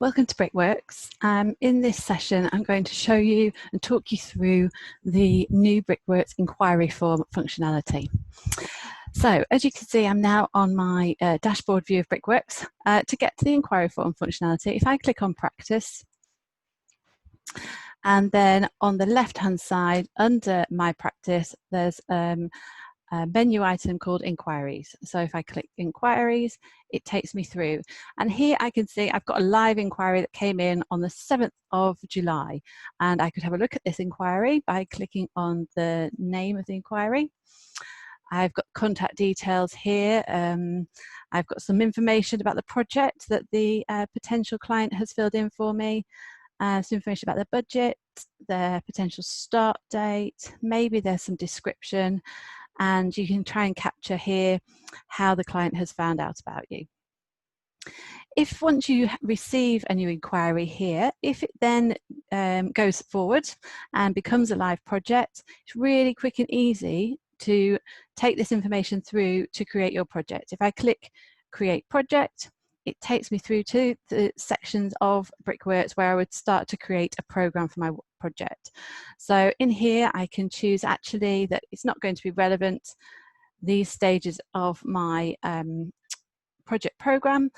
Welcome to Brickworks. In this session, I'm going to show you and talk you through the new Brickworks Enquiry Form functionality. So, as you can see, I'm now on my dashboard view of Brickworks. To get to the Enquiry Form functionality, if I click on Practice, and then on the left-hand side, under My Practice, there's a menu item called Inquiries. So if I click Inquiries, it takes me through. And here I can see I've got a live inquiry that came in on the 7th of July. And I could have a look at this inquiry by clicking on the name of the inquiry. I've got contact details here. I've got some information about the project that the potential client has filled in for me. Some information about their budget, their potential start date, maybe there's some description, and you can try and capture here how the client has found out about you. If once you receive a new inquiry here, if it then goes forward and becomes a live project, it's really quick and easy to take this information through to create your project. If I click Create Project, it takes me through to the sections of Brickworks where I would start to create a program for my project. So in here, I can choose actually that it's not going to be relevant these stages of my project program.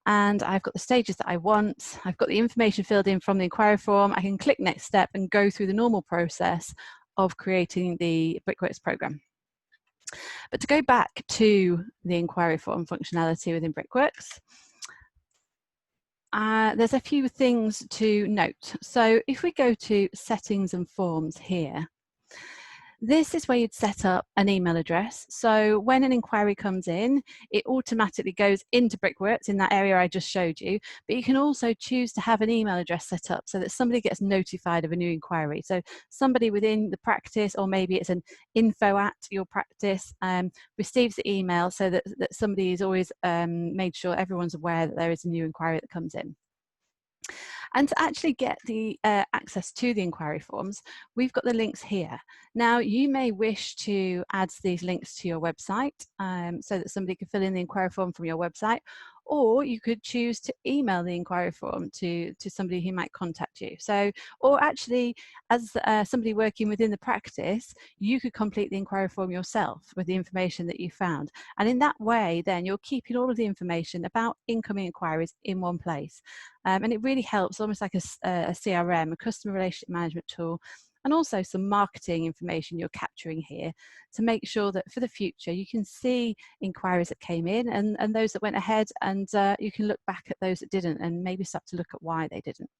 And I've got the stages that I want. I've got the information filled in from the inquiry form. I can click Next Step and go through the normal process of creating the Brickworks program. But to go back to the inquiry form functionality within Brickworks, there's a few things to note. So if we go to Settings and Forms here, this is where you'd set up an email address. So when an inquiry comes in, it automatically goes into Brickworks in that area I just showed you. But you can also choose to have an email address set up so that somebody gets notified of a new inquiry. So somebody within the practice, or maybe it's an info at your practice, receives the email so that somebody is always made sure everyone's aware that there is a new inquiry that comes in. And to actually get the access to the inquiry forms, we've got the links here. Now, you may wish to add these links to your website so that somebody can fill in the inquiry form from your website, or you could choose to email the inquiry form to somebody who might contact you. So, or actually, as somebody working within the practice, you could complete the inquiry form yourself with the information that you found. And in that way, then you're keeping all of the information about incoming inquiries in one place. And it really helps, almost like a CRM, a customer relationship management tool, and also some marketing information you're capturing here to make sure that for the future you can see inquiries that came in and those that went ahead, and you can look back at those that didn't and maybe start to look at why they didn't.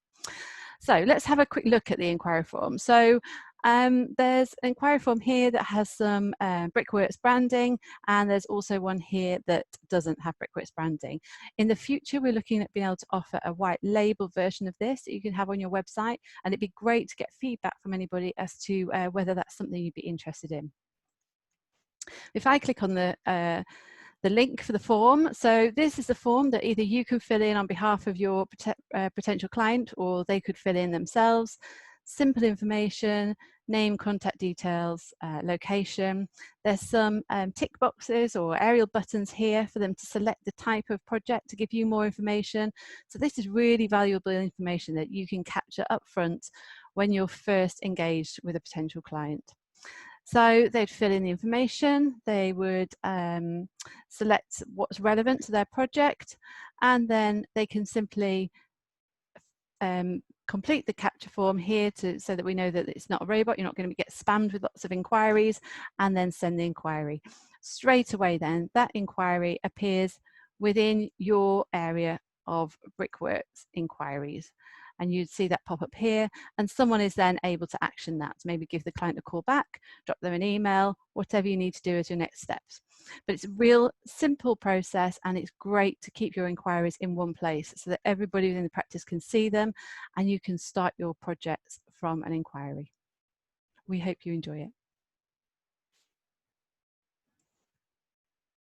So let's have a quick look at the inquiry form. So there's an inquiry form here that has some Brickworks branding, and there's also one here that doesn't have Brickworks branding. In the future, we're looking at being able to offer a white label version of this that you can have on your website, and it'd be great to get feedback from anybody as to whether that's something you'd be interested in. If I click on the link for the form. So this is the form that either you can fill in on behalf of your potential client, or they could fill in themselves. Simple information, name, contact details, location. There's some tick boxes or aerial buttons here for them to select the type of project to give you more information. So this is really valuable information that you can capture up front when you're first engaged with a potential client. So they'd fill in the information, they would select what's relevant to their project, and then they can simply complete the capture form here so that we know that it's not a robot, you're not going to get spammed with lots of inquiries, and then send the inquiry. Straight away then, that inquiry appears within your area of Brickworks inquiries. And you'd see that pop up here, and someone is then able to action that, maybe give the client a call back, drop them an email, whatever you need to do as your next steps. But it's a real simple process, and it's great to keep your inquiries in one place so that everybody within the practice can see them, and you can start your projects from an inquiry. We hope you enjoy it.